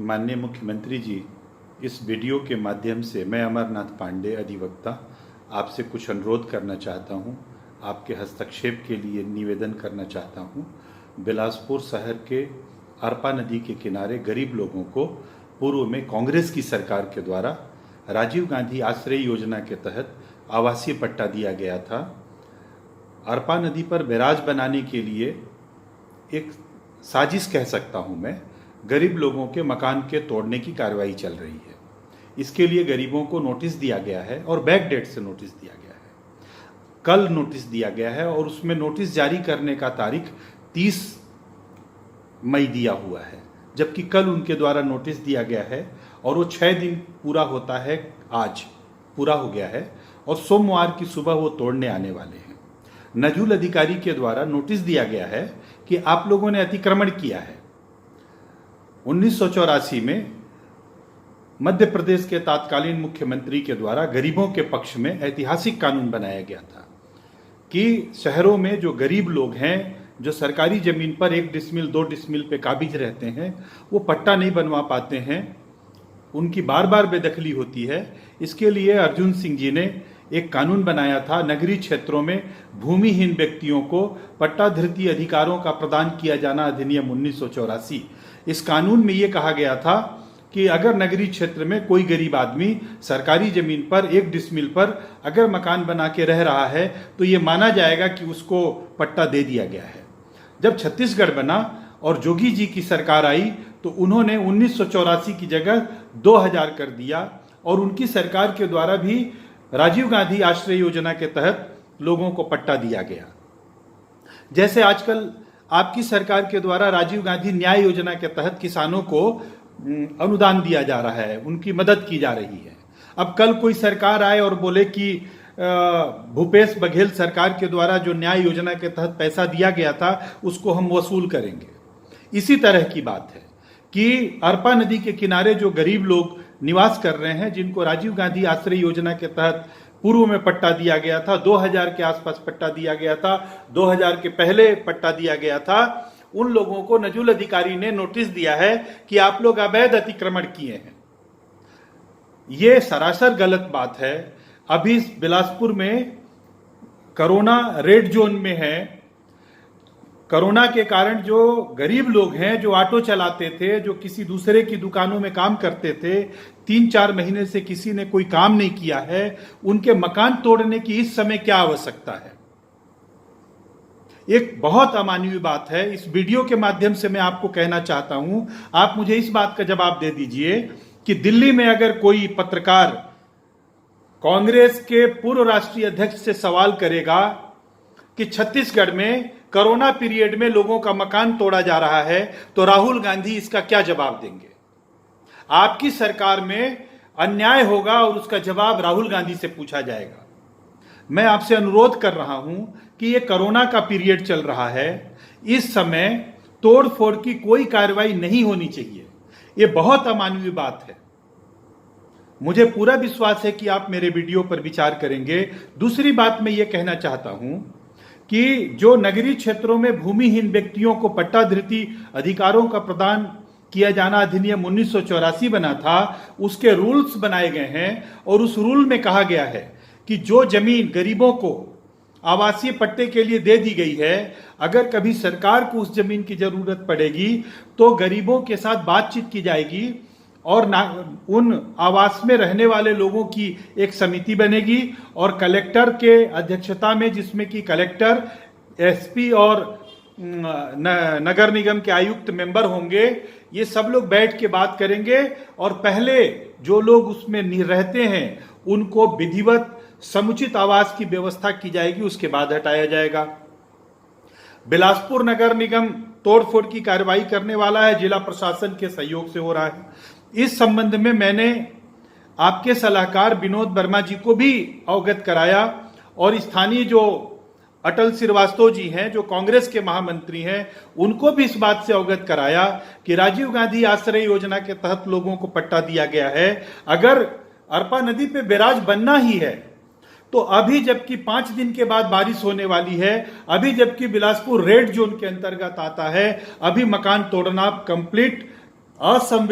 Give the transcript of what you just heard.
माननीय मुख्यमंत्री जी, इस वीडियो के माध्यम से मैं अमरनाथ पांडे अधिवक्ता आपसे कुछ अनुरोध करना चाहता हूं, आपके हस्तक्षेप के लिए निवेदन करना चाहता हूं। बिलासपुर शहर के अरपा नदी के किनारे गरीब लोगों को पूर्व में कांग्रेस की सरकार के द्वारा राजीव गांधी आश्रय योजना के तहत आवासीय पट्टा दिया गया था। अरपा नदी पर बैराज बनाने के लिए एक साजिश कह सकता हूं मैं, गरीब लोगों के मकान के तोड़ने की कार्रवाई चल रही है। इसके लिए गरीबों को नोटिस दिया गया है और बैक डेट से नोटिस दिया गया है। कल नोटिस दिया गया है और उसमें नोटिस जारी करने का तारीख 30 मई दिया हुआ है, जबकि कल उनके द्वारा नोटिस दिया गया है और वो 6 दिन पूरा होता है, आज पूरा हो गया है और सोमवार की सुबह वो तोड़ने आने वाले हैं। नजूल अधिकारी के द्वारा नोटिस दिया गया है कि आप लोगों ने अतिक्रमण किया है। 1984 में मध्य प्रदेश के तत्कालीन मुख्यमंत्री के द्वारा गरीबों के पक्ष में ऐतिहासिक कानून बनाया गया था कि शहरों में जो गरीब लोग हैं, जो सरकारी जमीन पर 1 डिसमिल 2 डिसमिल पे काबिज रहते हैं, वो पट्टा नहीं बनवा पाते हैं, उनकी बार बार बेदखली होती है। इसके लिए अर्जुन सिंह जी ने एक कानून बनाया था, नगरीय क्षेत्रों में भूमिहीन व्यक्तियों को पट्टाधृति अधिकारों का प्रदान किया जाना, अधिनियम 1984। इस कानून में ये कहा गया था कि अगर नगरीय क्षेत्र में कोई गरीब आदमी सरकारी जमीन पर 1 डिसमिल पर अगर मकान बना के रह रहा है तो ये माना जाएगा कि उसको पट्टा दे दिया गया है। जब छत्तीसगढ़ बना और जोगी जी की सरकार आई तो उन्होंने 1984 की जगह 2000 कर दिया और उनकी सरकार के द्वारा भी राजीव गांधी आश्रय योजना के तहत लोगों को पट्टा दिया गया। जैसे आजकल आपकी सरकार के द्वारा राजीव गांधी न्याय योजना के तहत किसानों को अनुदान दिया जा रहा है, उनकी मदद की जा रही है। अब कल कोई सरकार आए और बोले कि भूपेश बघेल सरकार के द्वारा जो न्याय योजना के तहत पैसा दिया गया था उसको हम वसूल करेंगे। इसी तरह की बात है कि अरपा नदी के किनारे जो गरीब लोग निवास कर रहे हैं, जिनको राजीव गांधी आश्रय योजना के तहत पूर्व में पट्टा दिया गया था, 2000 के आसपास पट्टा दिया गया था, 2000 के पहले पट्टा दिया गया था, उन लोगों को नजूल अधिकारी ने नोटिस दिया है कि आप लोग अवैध अतिक्रमण किए हैं। यह सरासर गलत बात है। अभी बिलासपुर में कोरोना रेड जोन में है। कोरोना के कारण जो गरीब लोग हैं, जो ऑटो चलाते थे, जो किसी दूसरे की दुकानों में काम करते थे, 3-4 महीने से किसी ने कोई काम नहीं किया है, उनके मकान तोड़ने की इस समय क्या आवश्यकता है? एक बहुत अमानवीय बात है। इस वीडियो के माध्यम से मैं आपको कहना चाहता हूं, आप मुझे इस बात का जवाब दे दीजिए कि दिल्ली में अगर कोई पत्रकार कांग्रेस के पूर्व राष्ट्रीय अध्यक्ष से सवाल करेगा कि छत्तीसगढ़ में कोरोना पीरियड में लोगों का मकान तोड़ा जा रहा है, तो राहुल गांधी इसका क्या जवाब देंगे? आपकी सरकार में अन्याय होगा और उसका जवाब राहुल गांधी से पूछा जाएगा। मैं आपसे अनुरोध कर रहा हूं कि ये कोरोना का पीरियड चल रहा है, इस समय तोड़फोड़ की कोई कार्रवाई नहीं होनी चाहिए। ये बहुत अमानवीय बात है। मुझे पूरा विश्वास है कि आप मेरे वीडियो पर विचार करेंगे। दूसरी बात मैं ये कहना चाहता हूं कि जो नगरीय क्षेत्रों में भूमिहीन व्यक्तियों को पट्टाधृति अधिकारों का प्रदान किया जाना अधिनियम 1984 बना था, उसके रूल्स बनाए गए हैं और उस रूल में कहा गया है कि जो जमीन गरीबों को आवासीय पट्टे के लिए दे दी गई है, अगर कभी सरकार को उस जमीन की जरूरत पड़ेगी तो गरीबों के साथ बातचीत की जाएगी और उन आवास में रहने वाले लोगों की एक समिति बनेगी और कलेक्टर के अध्यक्षता में, जिसमें कि कलेक्टर, एसपी और नगर निगम के आयुक्त मेंबर होंगे, ये सब लोग बैठ के बात करेंगे और पहले जो लोग उसमें रहते हैं उनको विधिवत समुचित आवास की व्यवस्था की जाएगी, उसके बाद हटाया जाएगा। बिलासपुर नगर निगम तोड़फोड़ की कार्रवाई करने वाला है, जिला प्रशासन के सहयोग से हो रहा है। इस संबंध में मैंने आपके सलाहकार विनोद वर्मा जी को भी अवगत कराया और स्थानीय जो अटल श्रीवास्तव जी हैं, जो कांग्रेस के महामंत्री हैं, उनको भी इस बात से अवगत कराया कि राजीव गांधी आश्रय योजना के तहत लोगों को पट्टा दिया गया है। अगर अरपा नदी पे बैराज बनना ही है तो अभी जबकि 5 दिन के बाद बारिश होने वाली है, अभी जबकि बिलासपुर रेड जोन के अंतर्गत आता है, अभी मकान तोड़ना कंप्लीट असंवैधानिक